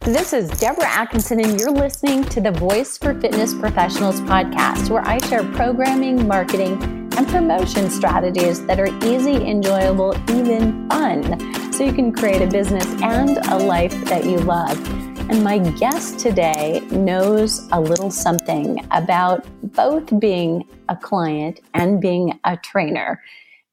This is Deborah Atkinson, and you're listening to the Voice for Fitness Professionals podcast, where I share programming, marketing, and promotion strategies that are easy, enjoyable, even fun, so you can create a business and a life that you love. And my guest today knows a little something about both being a client and being a trainer.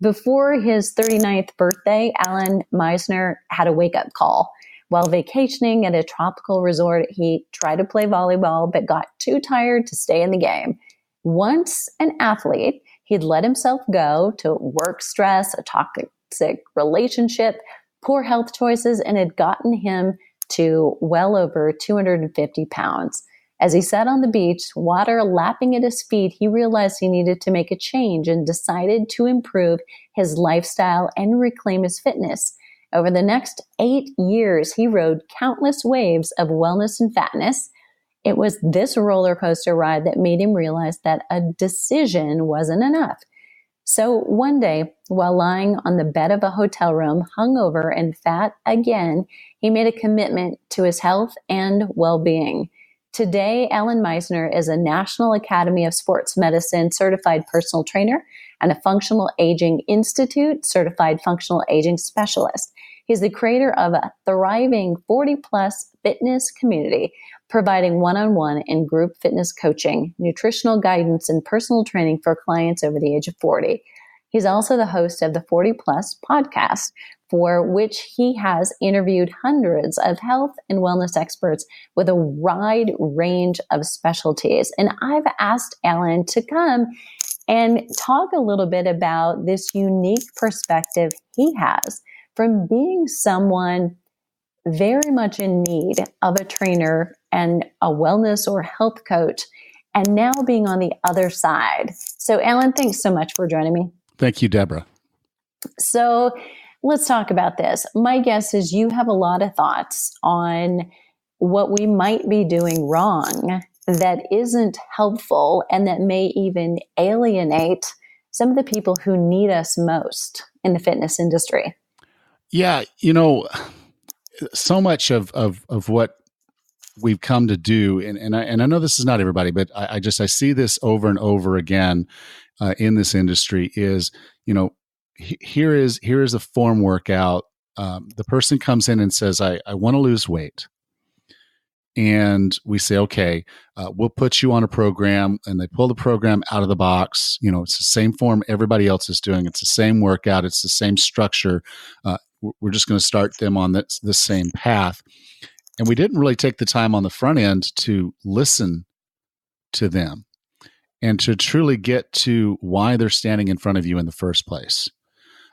Before his 39th birthday, Allan Misner had a wake-up call. While vacationing at a tropical resort, he tried to play volleyball, but got too tired to stay in the game. Once an athlete, he'd let himself go to work stress, a toxic relationship, poor health choices, and had gotten him to well over 250 pounds. As he sat on the beach, water lapping at his feet, he realized he needed to make a change and decided to improve his lifestyle and reclaim his fitness. Over the next 8 years, he rode countless waves of wellness and fatness. It was this roller coaster ride that made him realize that a decision wasn't enough. So one day, while lying on the bed of a hotel room, hungover and fat again, he made a commitment to his health and well-being. Today, Allan Misner is a National Academy of Sports Medicine certified personal trainer and a Functional Aging Institute certified functional aging specialist. He's the creator of a thriving 40-plus fitness community, providing one-on-one and group fitness coaching, nutritional guidance, and personal training for clients over the age of 40. He's also the host of the 40-plus podcast, for which he has interviewed hundreds of health and wellness experts with a wide range of specialties. And I've asked Allan to come and talk a little bit about this unique perspective he has from being someone very much in need of a trainer and a wellness or health coach, and now being on the other side. So, Allan, thanks so much for joining me. Thank you, Deborah. So let's talk about this. My guess is you have a lot of thoughts on what we might be doing wrong that isn't helpful and that may even alienate some of the people who need us most in the fitness industry. Yeah, so much of what we've come to do, and I know this is not everybody, but I see this over and over again in this industry is, here is a form workout. The person comes in and says, I want to lose weight. And we say, okay, we'll put you on a program, and they pull the program out of the box. It's the same form everybody else is doing. It's the same workout. It's the same structure. We're just going to start them on the same path. And we didn't really take the time on the front end to listen to them and to truly get to why they're standing in front of you in the first place.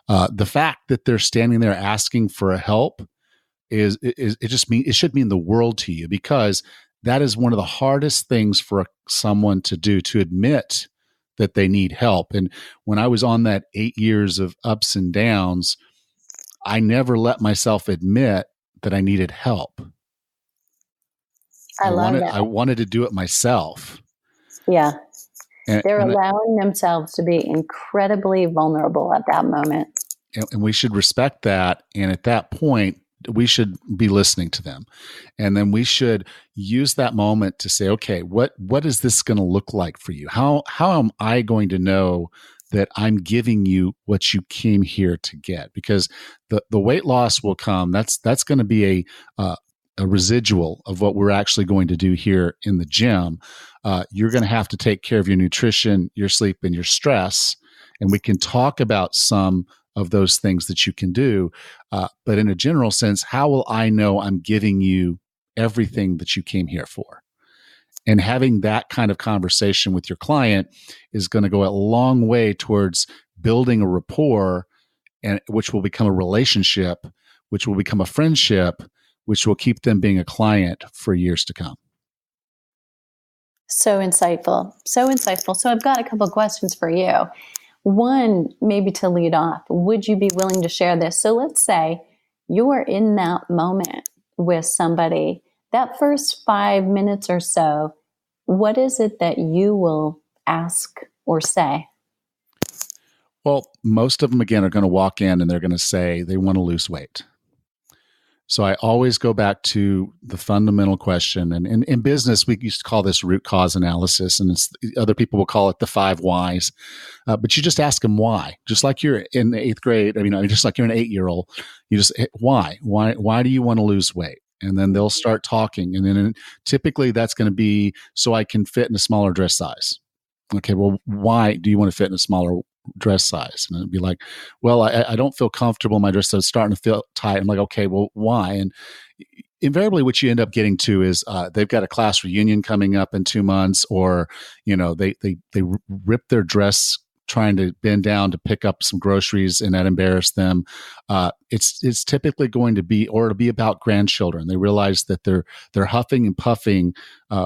The fact that they're standing there asking for a help it should mean the world to you, because that is one of the hardest things for someone to do, to admit that they need help. And when I was on that 8 years of ups and downs, I never let myself admit that I needed help. I love that. I wanted to do it myself. Yeah. They're allowing themselves to be incredibly vulnerable at that moment. And we should respect that. And at that point, we should be listening to them. And then we should use that moment to say, okay, what is this going to look like for you? How am I going to know that I'm giving you what you came here to get? Because the weight loss will come. That's going to be a residual of what we're actually going to do here in the gym. You're going to have to take care of your nutrition, your sleep, and your stress. And we can talk about some of those things that you can do. But in a general sense, how will I know I'm giving you everything that you came here for? And having that kind of conversation with your client is going to go a long way towards building a rapport, and which will become a relationship, which will become a friendship, which will keep them being a client for years to come. So insightful. So insightful. So I've got a couple of questions for you. One, maybe to lead off, would you be willing to share this? So let's say you are in that moment with somebody, that first 5 minutes or so, what is it that you will ask or say? Well, most of them, again, are going to walk in and they're going to say they want to lose weight. So I always go back to the fundamental question. And in business, we used to call this root cause analysis, and other people will call it the 5 whys. But you just ask them why, just like you're in the 8th grade. Just like you're an 8-year-old. You just, why? Why do you want to lose weight? And then they'll start talking. And then typically that's going to be so I can fit in a smaller dress size. Okay, well, why do you want to fit in a smaller dress size? And it'd be like, well, I don't feel comfortable in my dress, so it's starting to feel tight. I'm like, okay, well, why? And invariably what you end up getting to is they've got a class reunion coming up in 2 months, or, they rip their dress trying to bend down to pick up some groceries, and that embarrassed them. It's typically going to be about grandchildren. They realize that they're huffing and puffing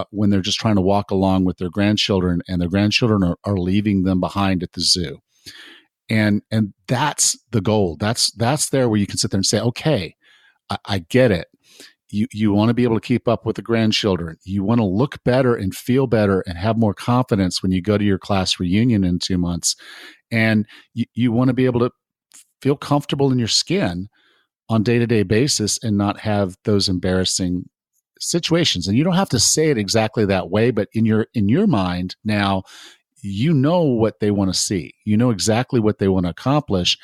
when they're just trying to walk along with their grandchildren, and their grandchildren are leaving them behind at the zoo. And that's the goal. That's there where you can sit there and say, okay, I get it. You want to be able to keep up with the grandchildren. You want to look better and feel better and have more confidence when you go to your class reunion in 2 months. And you want to be able to feel comfortable in your skin on day-to-day basis and not have those embarrassing situations. And you don't have to say it exactly that way, but in your mind now, you know what they want to see. You know exactly what they want to accomplish.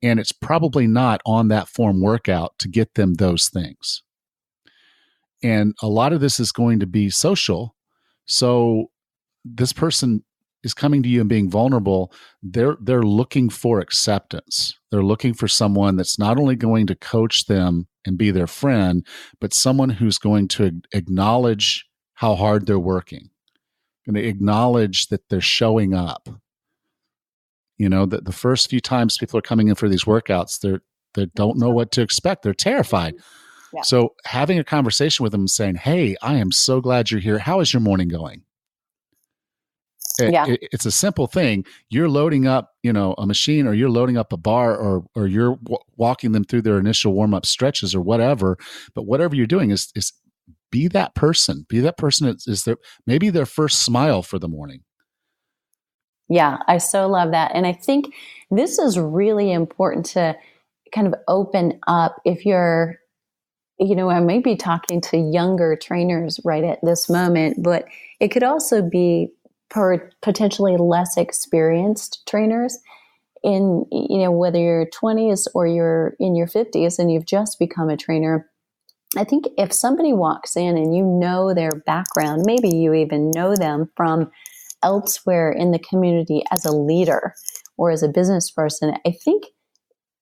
And it's probably not on that form workout to get them those things. And a lot of this is going to be social. So this person is coming to you and being vulnerable. They're looking for acceptance. They're looking for someone that's not only going to coach them and be their friend, but someone who's going to acknowledge how hard they're working, going to acknowledge that they're showing up. That the first few times people are coming in for these workouts, they don't know what to expect. They're terrified. Yeah. So having a conversation with them saying, hey, I am so glad you're here. How is your morning going? It's a simple thing. You're loading up, a machine, or you're loading up a bar, or you're walking them through their initial warm-up stretches or whatever. But whatever you're doing is be that person. Be that person that is maybe their first smile for the morning. Yeah, I so love that. And I think this is really important to kind of open up if you're, I may be talking to younger trainers right at this moment, but it could also be for potentially less experienced trainers in, whether you're 20s or you're in your 50s and you've just become a trainer. I think if somebody walks in and you know their background, maybe you even know them from elsewhere in the community as a leader or as a business person, I think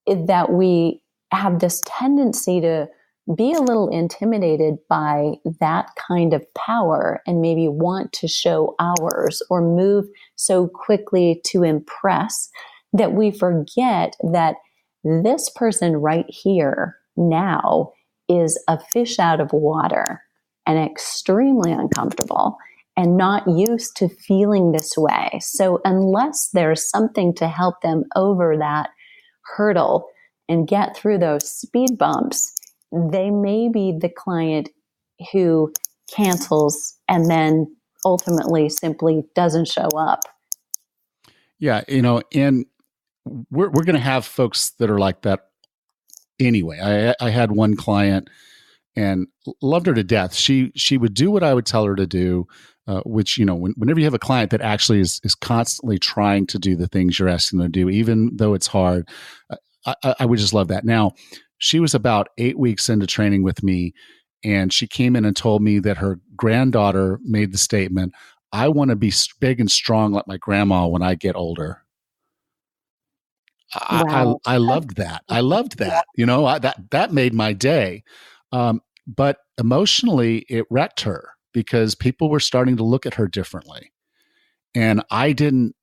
that we have this tendency to be a little intimidated by that kind of power and maybe want to show ours or move so quickly to impress that we forget that this person right here now is a fish out of water and extremely uncomfortable and not used to feeling this way. So unless there's something to help them over that hurdle and get through those speed bumps, they may be the client who cancels and then ultimately simply doesn't show up. Yeah, and we're going to have folks that are like that anyway. I had one client and loved her to death. She would do what I would tell her to do, which, whenever you have a client that actually is constantly trying to do the things you're asking them to do, even though it's hard, I would just love that. Now, she was about 8 weeks into training with me, and she came in and told me that her granddaughter made the statement, I want to be big and strong like my grandma when I get older. Wow. I loved that. I loved that. That made my day. But emotionally, it wrecked her because people were starting to look at her differently. And I didn't,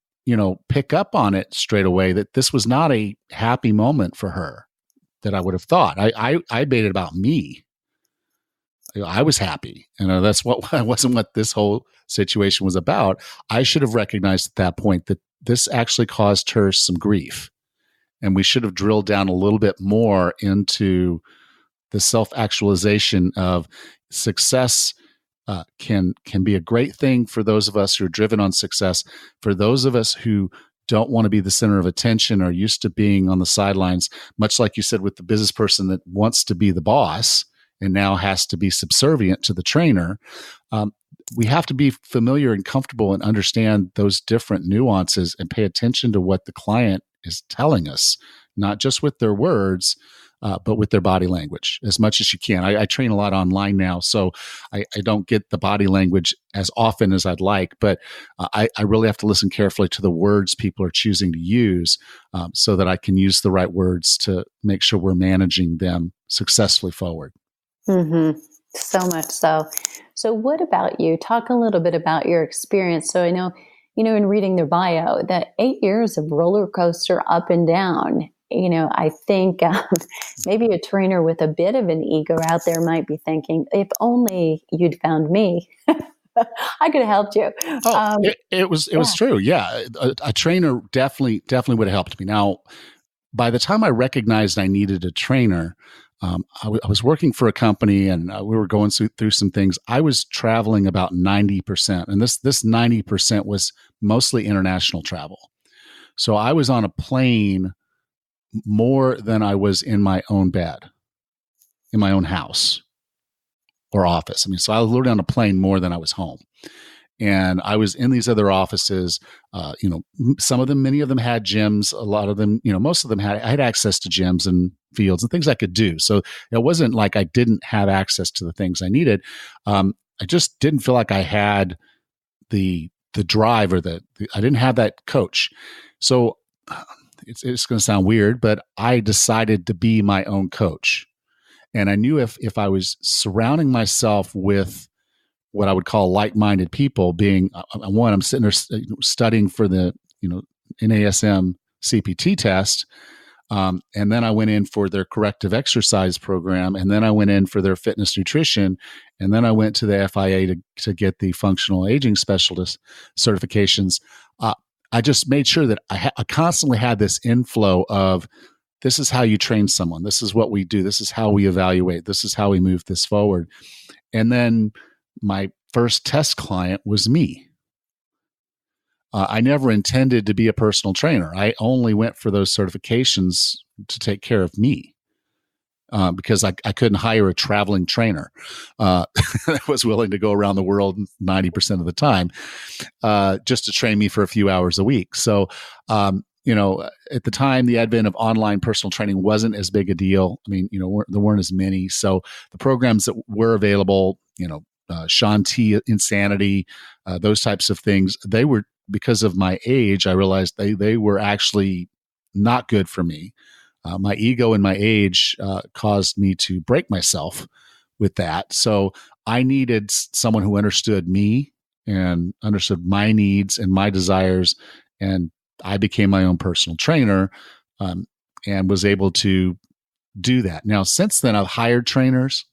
pick up on it straight away that this was not a happy moment for her that I would have thought. I made it about me. I was happy. That's wasn't what this whole situation was about. I should have recognized at that point that this actually caused her some grief. And we should have drilled down a little bit more into the self-actualization of success. Can be a great thing for those of us who are driven on success. For those of us who don't want to be the center of attention, or used to being on the sidelines, much like you said with the business person that wants to be the boss and now has to be subservient to the trainer. We have to be familiar and comfortable and understand those different nuances and pay attention to what the client is telling us, not just with their words, but with their body language as much as you can. I train a lot online now, so I don't get the body language as often as I'd like, but I really have to listen carefully to the words people are choosing to use, so that I can use the right words to make sure we're managing them successfully forward. Mm-hmm. So much so. So what about you? Talk a little bit about your experience. So I know, in reading their bio, that 8 years of roller coaster up and down. I think maybe a trainer with a bit of an ego out there might be thinking, if only you'd found me, I could have helped you. It was true. Yeah. A trainer definitely would have helped me. Now, by the time I recognized I needed a trainer, I was working for a company, and we were going through some things. I was traveling about 90%, and this 90% was mostly international travel. So I was on a plane more than I was in my own bed, in my own house or office. So I was literally on a plane more than I was home. And I was in these other offices. Some of them, many of them had gyms. A lot of them, most of them I had access to gyms and fields and things I could do. So it wasn't like I didn't have access to the things I needed. I just didn't feel like I had the drive, or I didn't have that coach. So it's going to sound weird, but I decided to be my own coach. And I knew if I was surrounding myself with what I would call like-minded people, being I'm sitting there studying for the NASM CPT test, and then I went in for their corrective exercise program, and then I went in for their fitness nutrition, and then I went to the FIA to get the functional aging specialist certifications. I just made sure that I constantly had this inflow of, this is how you train someone, this is what we do, this is how we evaluate, this is how we move this forward. And then my first test client was me. I never intended to be a personal trainer. I only went for those certifications to take care of me, because I couldn't hire a traveling trainer that was willing to go around the world 90% of the time, just to train me for a few hours a week. So, at the time, the advent of online personal training wasn't as big a deal. There weren't as many. So the programs that were available, Sean T, Insanity, those types of things, they were, because of my age, I realized they were actually not good for me. My ego and my age caused me to break myself with that. So I needed someone who understood me and understood my needs and my desires. And I became my own personal trainer, and was able to do that. Now, since then, I've hired trainers,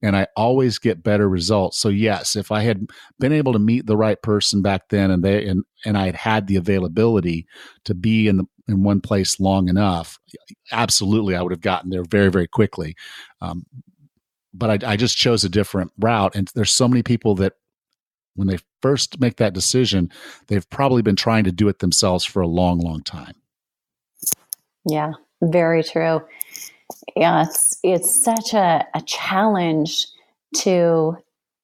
and I always get better results. So yes, if I had been able to meet the right person back then, and I had the availability to be in one place long enough, absolutely, I would have gotten there very, very quickly. But I just chose a different route. And there's so many people that, when they first make that decision, they've probably been trying to do it themselves for a long, long time. Yeah, very true. Yeah, it's such a challenge to,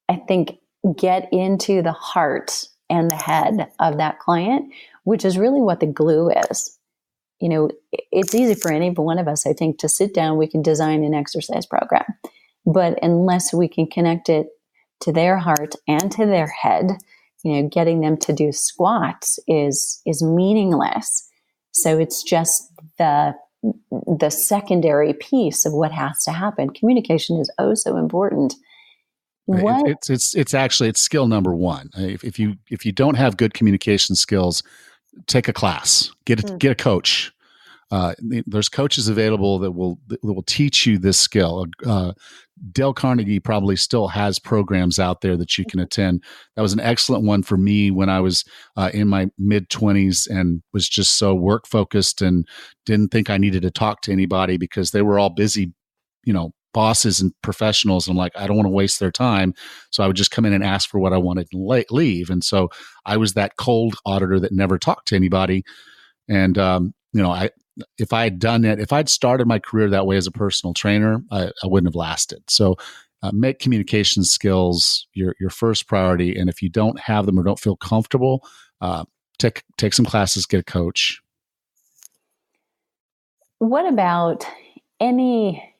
I think, get into the heart and the head of that client, which is really what the glue is. It's easy for any one of us, I think, to sit down, we can design an exercise program. But unless we can connect it to their heart and to their head, getting them to do squats is meaningless. So it's just the secondary piece of what has to happen. Communication is so important. Right. It's skill number one. If you don't have good communication skills, take a class, get a coach. There's coaches available that will teach you this skill. Dale Carnegie probably still has programs out there that you can attend. That was an excellent one for me when I was in my mid-20s and was just so work focused and didn't think I needed to talk to anybody because they were all busy, bosses and professionals. And I'm like, I don't want to waste their time. So I would just come in and ask for what I wanted and leave. And so I was that cold auditor that never talked to anybody. And, if I had done it, if I'd started my career that way as a personal trainer, I wouldn't have lasted. So make communication skills your first priority. And if you don't have them or don't feel comfortable, take some classes, get a coach. What about any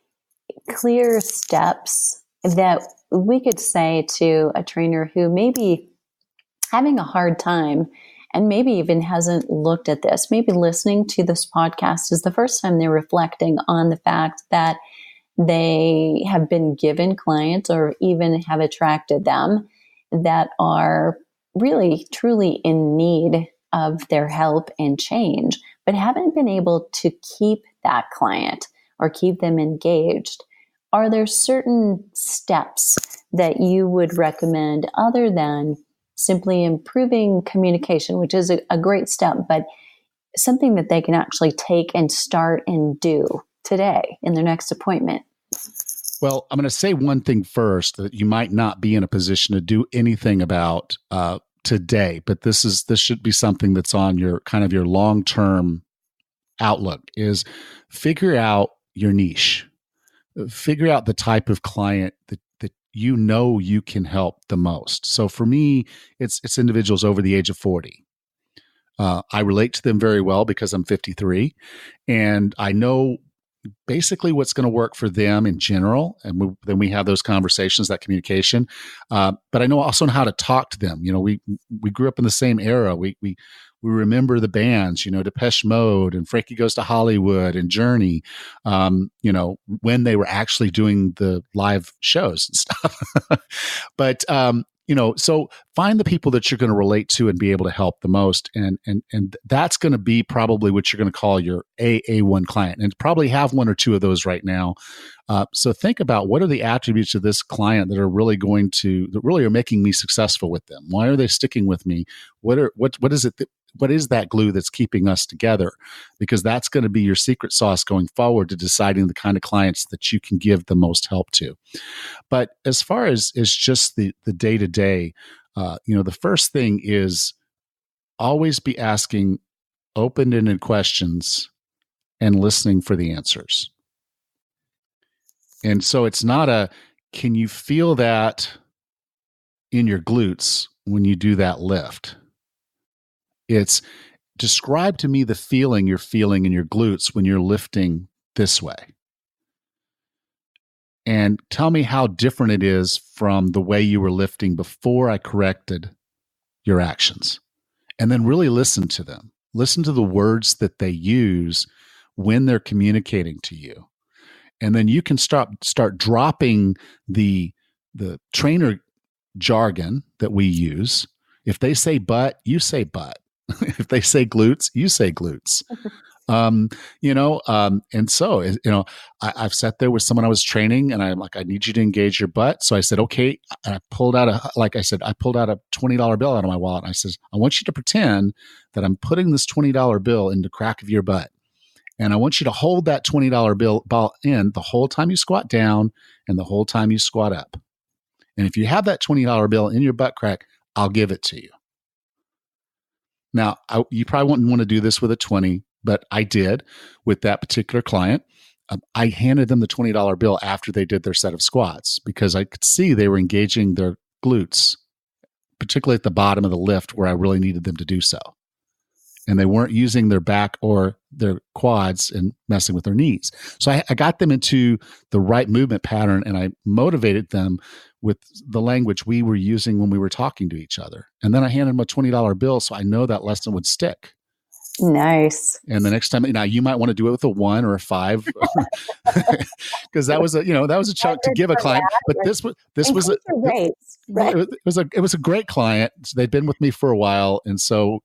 clear steps that we could say to a trainer who may be having a hard time and maybe even hasn't looked at this? Maybe listening to this podcast is the first time they're reflecting on the fact that they have been given clients or even have attracted them that are really, truly in need of their help and change, but haven't been able to keep that client or keep them engaged. Are there certain steps that you would recommend other than simply improving communication, which is a great step, but something that they can actually take and start and do today in their next appointment? Well, I'm going to say one thing first that you might not be in a position to do anything about today, but this should be something that's on your kind of your long-term outlook, is figure out your niche. Figure out the type of client that you can help the most. So for me, it's individuals over the age of 40. I relate to them very well because I'm 53, and I know basically what's going to work for them in general. And then we have those conversations, that communication. But I also know how to talk to them. We grew up in the same era. We remember the bands, Depeche Mode and Frankie Goes to Hollywood and Journey, when they were actually doing the live shows and stuff. But, so find the people that you're going to relate to and be able to help the most. And that's going to be probably what you're going to call your AA1 client, and probably have one or two of those right now. So think about, what are the attributes of this client that really are making me successful with them? Why are they sticking with me? What is it what is that glue that's keeping us together? Because that's going to be your secret sauce going forward to deciding the kind of clients that you can give the most help to. But as far as just the day-to-day, the first thing is always be asking open-ended questions and listening for the answers. And so it's not can you feel that in your glutes when you do that lift? It's, describe to me the feeling you're feeling in your glutes when you're lifting this way. And tell me how different it is from the way you were lifting before I corrected your actions. And then really listen to them. Listen to the words that they use when they're communicating to you. And then you can start dropping the trainer jargon that we use. If they say butt, you say butt. If they say glutes, you say glutes. And so, I've sat there with someone I was training, and I'm like, I need you to engage your butt. So I said, okay. And I pulled out a $20 bill out of my wallet. And I says, I want you to pretend that I'm putting this $20 bill in the crack of your butt. And I want you to hold that $20 bill in the whole time you squat down and the whole time you squat up. And if you have that $20 bill in your butt crack, I'll give it to you. Now, you probably wouldn't want to do this with a 20, but I did with that particular client. I handed them the $20 bill after they did their set of squats because I could see they were engaging their glutes, particularly at the bottom of the lift where I really needed them to do so. And they weren't using their back or their quads and messing with their knees. So I got them into the right movement pattern, and I motivated them with the language we were using when we were talking to each other. And then I handed them a $20 bill so I know that lesson would stick. Nice. And the next time, now you might want to do it with a 1 or a 5, because that was a chunk to give a client. But this was it was a great client. They'd been with me for a while, and so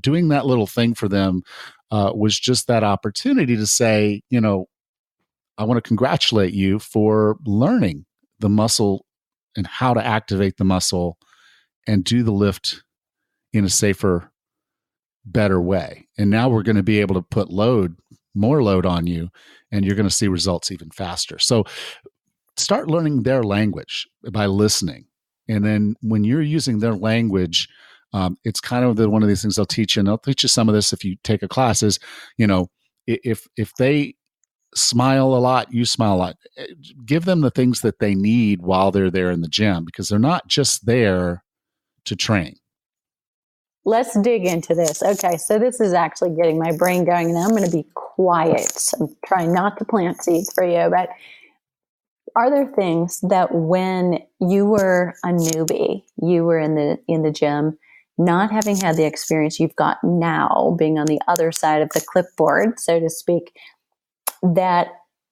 doing that little thing for them was just that opportunity to say, I want to congratulate you for learning the muscle and how to activate the muscle and do the lift in a safer, better way. And now we're going to be able to put more load on you, and you're going to see results even faster. So start learning their language by listening. And then when you're using their language, It's kind of one of these things they'll teach you, and they'll teach you some of this if you take a class is, if they smile a lot, you smile a lot. Give them the things that they need while they're there in the gym, because they're not just there to train. Let's dig into this. Okay, so this is actually getting my brain going, and I'm going to be quiet. So I'm trying not to plant seeds for you, but are there things that when you were a newbie, you were in the gym, not having had the experience you've got now, being on the other side of the clipboard, so to speak, that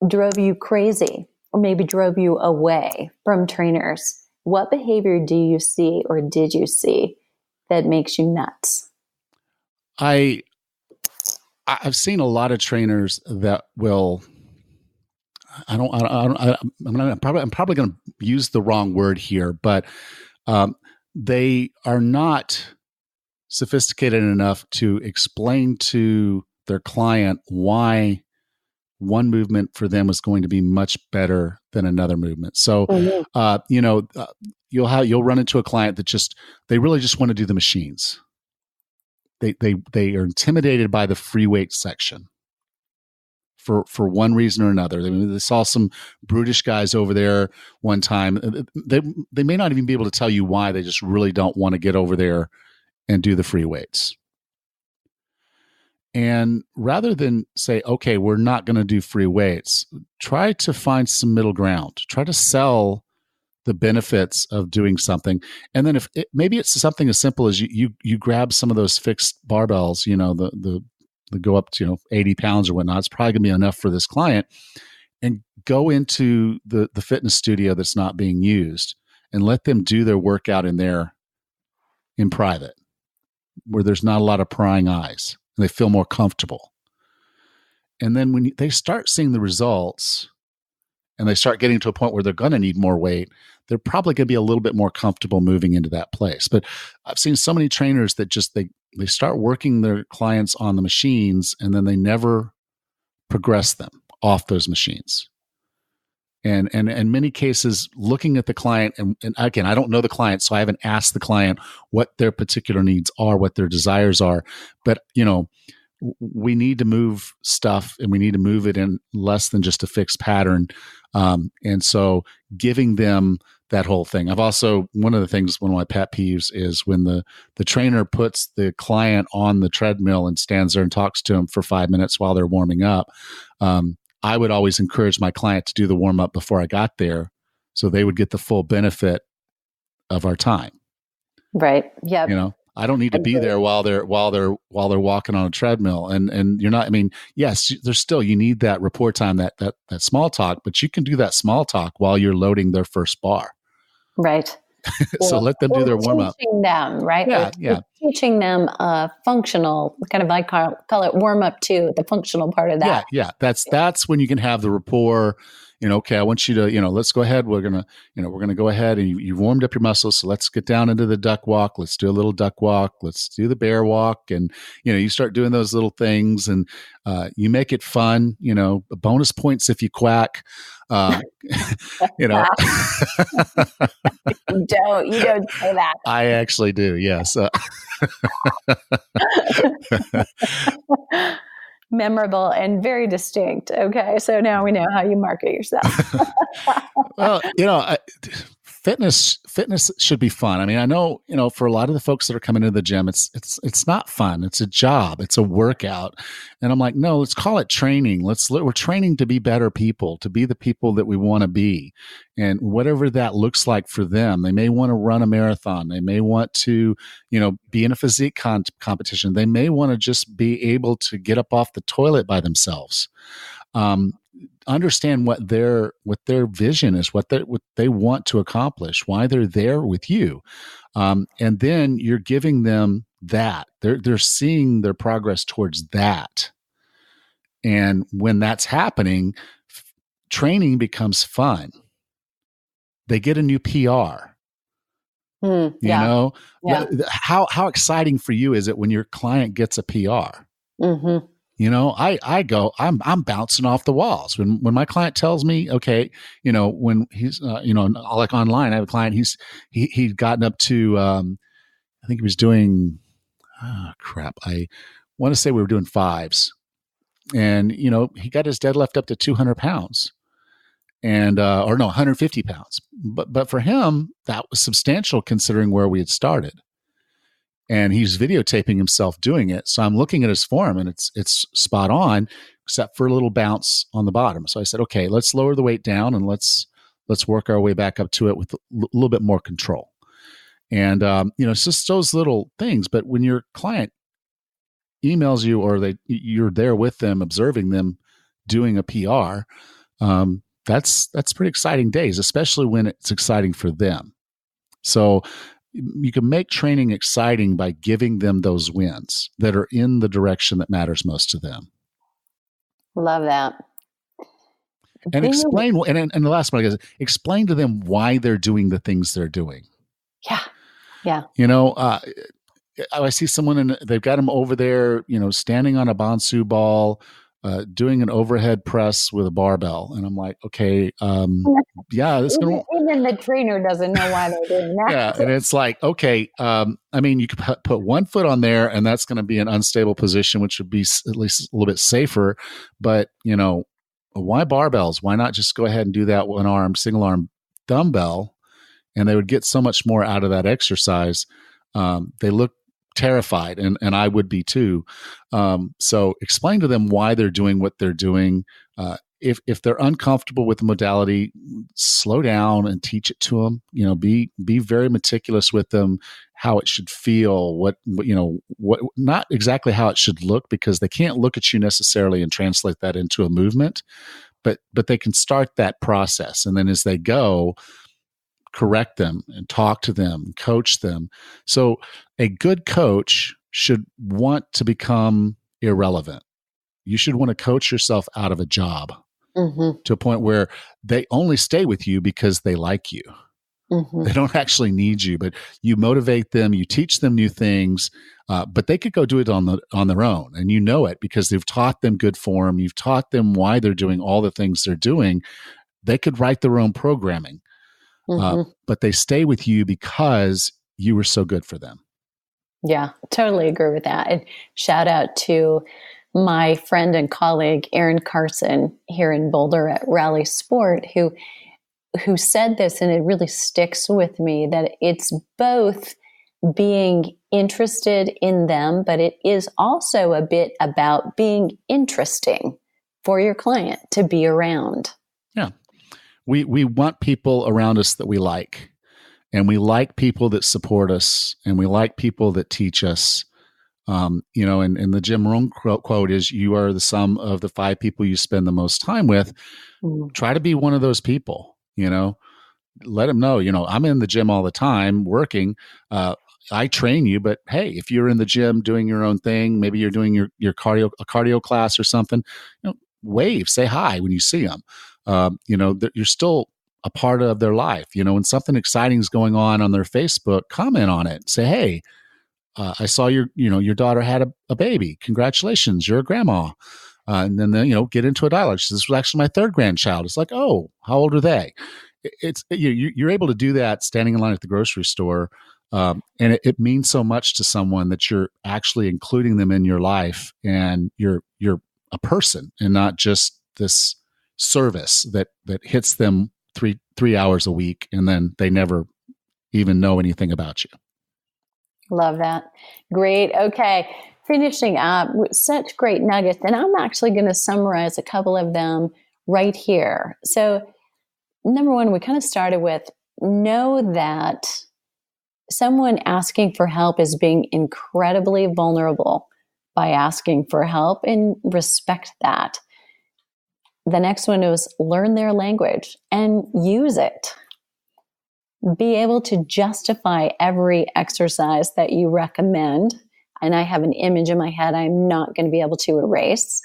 drove you crazy or maybe drove you away from trainers? What behavior do you see or did you see that makes you nuts? I've seen a lot of trainers that will. I'm probably going to use the wrong word here, but they are not sophisticated enough to explain to their client why one movement for them is going to be much better than another movement. So, you'll run into a client that they really just want to do the machines. They are intimidated by the free weight section for one reason or another. They saw some brutish guys over there one time. They may not even be able to tell you why. They just really don't want to get over there and do the free weights. And rather than say, okay, we're not going to do free weights, try to find some middle ground. Try to sell the benefits of doing something. And then maybe it's something as simple as you grab some of those fixed barbells, the go up to 80 pounds or whatnot. It's probably going to be enough for this client, and go into the fitness studio that's not being used and let them do their workout in there in private, where there's not a lot of prying eyes and they feel more comfortable. And then when they start seeing the results and they start getting to a point where they're going to need more weight, they're probably going to be a little bit more comfortable moving into that place. But I've seen so many trainers that they start working their clients on the machines, and then they never progress them off those machines. And in many cases, looking at the client, and again, I don't know the client, so I haven't asked the client what their particular needs are, what their desires are. But, we need to move stuff, and we need to move it in less than just a fixed pattern. And so giving them that whole thing. One of my pet peeves is when the trainer puts the client on the treadmill and stands there and talks to them for 5 minutes while they're warming up. I would always encourage my client to do the warm up before I got there, so they would get the full benefit of our time. Right. Yeah. I don't need to be there while they're walking on a treadmill, and you're not. I mean, yes, there's still, you need that rapport time, that small talk, but you can do that small talk while you're loading their first bar. Right. So let them do their warm up. Teaching them, right? Yeah. Teaching them functional, kind of, I call it warm up too, the functional part of that. Yeah. That's when you can have the rapport. Okay, I want you to, let's go ahead. We're going to go ahead, and you've warmed up your muscles. So let's get down into the duck walk. Let's do a little duck walk. Let's do the bear walk. And, you start doing those little things, and you make it fun, bonus points if you quack. You don't say that. I actually do. Yes. Memorable and very distinct. Okay, so now we know how you market yourself. Well, fitness should be fun. I mean, I know, for a lot of the folks that are coming into the gym, it's not fun. It's a job. It's a workout. And I'm like, no, let's call it training. We're training to be better people, to be the people that we want to be. And whatever that looks like for them, they may want to run a marathon. They may want to, be in a physique competition. They may want to just be able to get up off the toilet by themselves. Understand what their vision is, what they want to accomplish, why they're there with you, and then you're giving them that. They're seeing their progress towards that, and when that's happening, training becomes fun. They get a new PR. How exciting for you is it when your client gets a PR? Mm-hmm. I'm bouncing off the walls when my client tells me, okay, when he's, like online, I have a client, he'd gotten up to, I think he was doing, I want to say we were doing fives. And, he got his deadlift up to 200 pounds and, 150 pounds. But for him, that was substantial considering where we had started. And he's videotaping himself doing it. So I'm looking at his form and it's spot on, except for a little bounce on the bottom. So I said, okay, let's lower the weight down and let's work our way back up to it with a little bit more control. And, it's just those little things. But when your client emails you or you're there with them, observing them doing a PR, that's pretty exciting days, especially when it's exciting for them. So you can make training exciting by giving them those wins that are in the direction that matters most to them. Love that. And explain, and the last one is explain to them why they're doing the things they're doing. Yeah. I see someone and they've got them over there, standing on a Bonsu ball, doing an overhead press with a barbell. And I'm like, okay, this even the trainer doesn't know why they're doing that. Yeah. And it's like, okay, you could put one foot on there and that's going to be an unstable position, which would be at least a little bit safer. But, why barbells? Why not just go ahead and do that single arm dumbbell? And they would get so much more out of that exercise. They look terrified, and I would be too. So explain to them why they're doing what they're doing. If they're uncomfortable with the modality, slow down and teach it to them. Be very meticulous with them, how it should feel, what not exactly how it should look, because they can't look at you necessarily and translate that into a movement, but they can start that process. And then as they go, correct them and talk to them, coach them. So a good coach should want to become irrelevant. You should want to coach yourself out of a job to a point where they only stay with you because they like you. They don't actually need you, but you motivate them, you teach them new things, but they could go do it on their own. And it because they've taught them good form. You've taught them why they're doing all the things they're doing. They could write their own programming. But they stay with you because you were so good for them. Yeah, totally agree with that. And shout out to my friend and colleague, Aaron Carson, here in Boulder at Rally Sport, who said this, and it really sticks with me, that it's both being interested in them, but it is also a bit about being interesting for your client to be around. Yeah. We want people around us that we like, and we like people that support us, and we like people that teach us. And the Jim Rohn quote is, you are the sum of the 5 people you spend the most time with. Try to be one of those people, let them know, I'm in the gym all the time working. I train you, but hey, if you're in the gym doing your own thing, maybe you're doing your cardio class or something, wave, say hi when you see them. You're still a part of their life. When something exciting is going on their Facebook, comment on it. Say, hey, I saw your daughter had a baby. Congratulations, you're a grandma. And then get into a dialogue. She says, this was actually my 3rd grandchild. It's like, oh, how old are they? You're able to do that standing in line at the grocery store, and it means so much to someone that you're actually including them in your life, and you're a person and not just this service that hits them three hours a week, and then they never even know anything about you. Love that. Great. Okay. Finishing up with such great nuggets. And I'm actually going to summarize a couple of them right here. So number one, we kind of started with, know that someone asking for help is being incredibly vulnerable by asking for help, and respect that. The next one is learn their language and use it. Be able to justify every exercise that you recommend. And I have an image in my head I'm not going to be able to erase.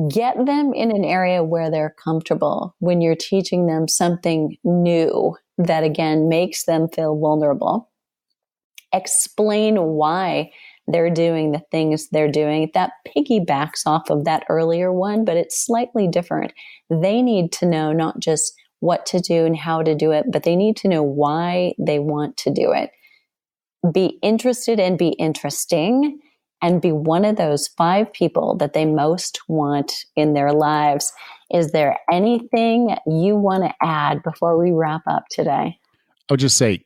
Get them in an area where they're comfortable when you're teaching them something new that, again, makes them feel vulnerable. Explain why they're doing the things they're doing. That piggybacks off of that earlier one, but it's slightly different. They need to know not just what to do and how to do it, but they need to know why they want to do it. be interested and be interesting and be one of those 5 people that they most want in their lives. Is there anything you want to add before we wrap up today? I would just say,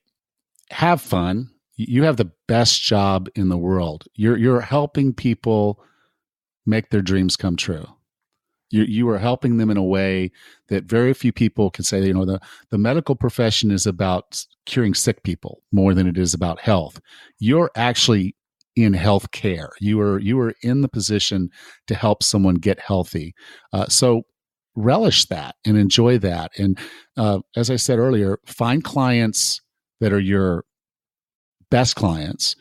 have fun. You have the best job in the world. You're helping people make their dreams come true. You are helping them in a way that very few people can say. The medical profession is about curing sick people more than it is about health. You're actually in health care. You are in the position to help someone get healthy. So relish that and enjoy that. And as I said earlier, find clients that are your best clients,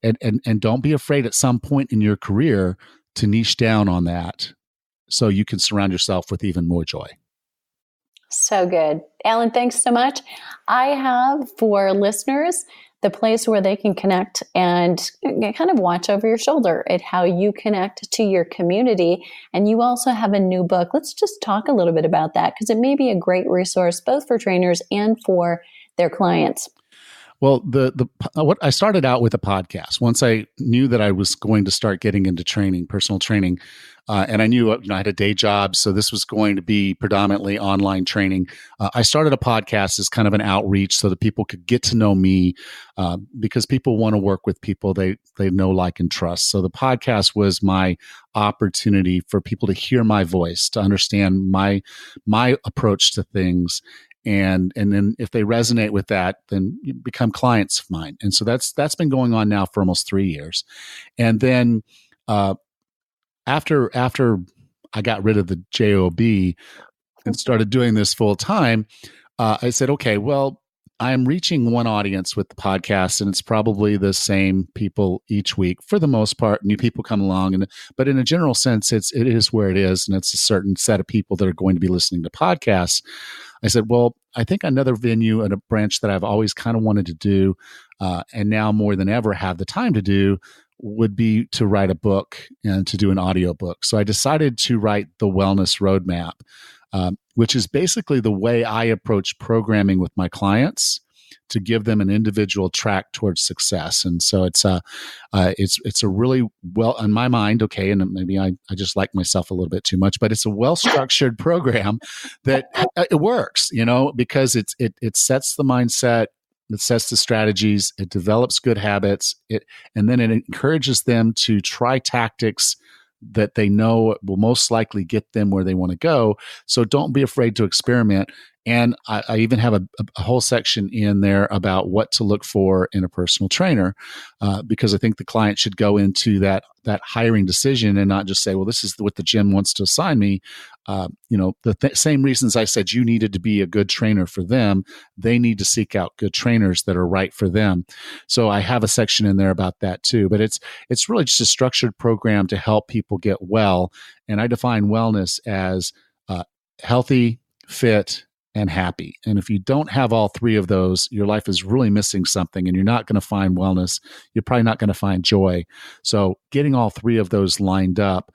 and don't be afraid at some point in your career to niche down on that, so you can surround yourself with even more joy. So good. Allan, thanks so much. I have for listeners the place where they can connect and kind of watch over your shoulder at how you connect to your community. And you also have a new book. Let's just talk a little bit about that, because it may be a great resource both for trainers and for their clients. Well, what I started out with a podcast. Once I knew that I was going to start getting into training, personal training, and I knew I had a day job, so this was going to be predominantly online training. I started a podcast as kind of an outreach so that people could get to know me, because people want to work with people they know, like, and trust. So the podcast was my opportunity for people to hear my voice, to understand my approach to things. And then if they resonate with that, then you become clients of mine. And so that's been going on now for almost 3 years. And then after I got rid of the job and started doing this full time, I said, okay, well, I'm reaching one audience with the podcast, and it's probably the same people each week for the most part. New people come along, but in a general sense, it is where it is, and it's a certain set of people that are going to be listening to podcasts. I said, well, I think another venue and a branch that I've always kind of wanted to do, and now more than ever have the time to do, would be to write a book and to do an audiobook. So I decided to write the Wellness Roadmap, which is basically the way I approach programming with my clients to give them an individual track towards success. And so it's a really well, in my mind, okay, and maybe I just like myself a little bit too much, but it's a well-structured program that it works, because it sets the mindset, it sets the strategies, it develops good habits, and then it encourages them to try tactics that they know will most likely get them where they want to go. So don't be afraid to experiment. And I even have a whole section in there about what to look for in a personal trainer, because I think the client should go into that hiring decision and not just say, well, this is what the gym wants to assign me. The same reasons I said you needed to be a good trainer for them, they need to seek out good trainers that are right for them. So I have a section in there about that too. But it's really just a structured program to help people get well. And I define wellness as healthy, fit, and happy. And if you don't have all 3 of those, your life is really missing something, and you're not going to find wellness. You're probably not going to find joy. So getting all 3 of those lined up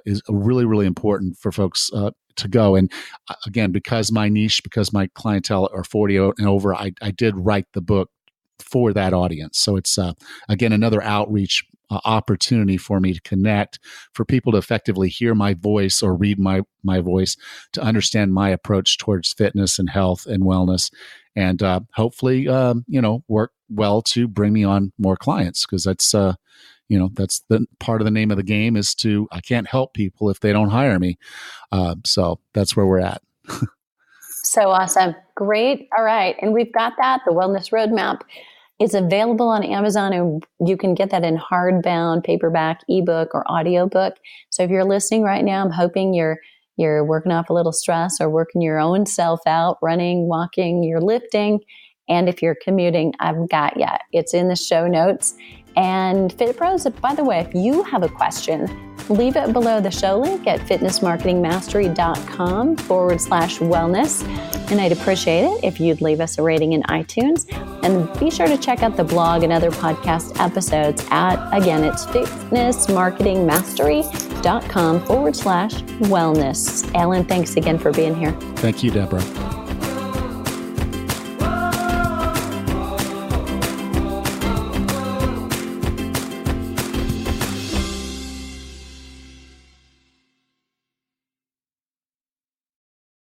is really, really important for folks to go. And again, because my clientele are 40 and over, I did write the book for that audience. So it's, again, another outreach opportunity for me to connect, for people to effectively hear my voice or read my voice, to understand my approach towards fitness and health and wellness, and hopefully, work well to bring me on more clients, because that's the part of the name of the game is I can't help people if they don't hire me. So that's where we're at. So awesome. Great. All right. And we've got that. The Wellness Roadmap is available on Amazon, and you can get that in hardbound, paperback, ebook, or audiobook. So if you're listening right now, I'm hoping you're working off a little stress or working your own self out, running, walking, you're lifting. And if you're commuting, I've got you. It's in the show notes. And Fit Pros, by the way, if you have a question, leave it below the show link at fitnessmarketingmastery.com/wellness. And I'd appreciate it if you'd leave us a rating in iTunes. And be sure to check out the blog and other podcast episodes again, it's fitnessmarketingmastery.com/wellness. Allan, thanks again for being here. Thank you, Deborah.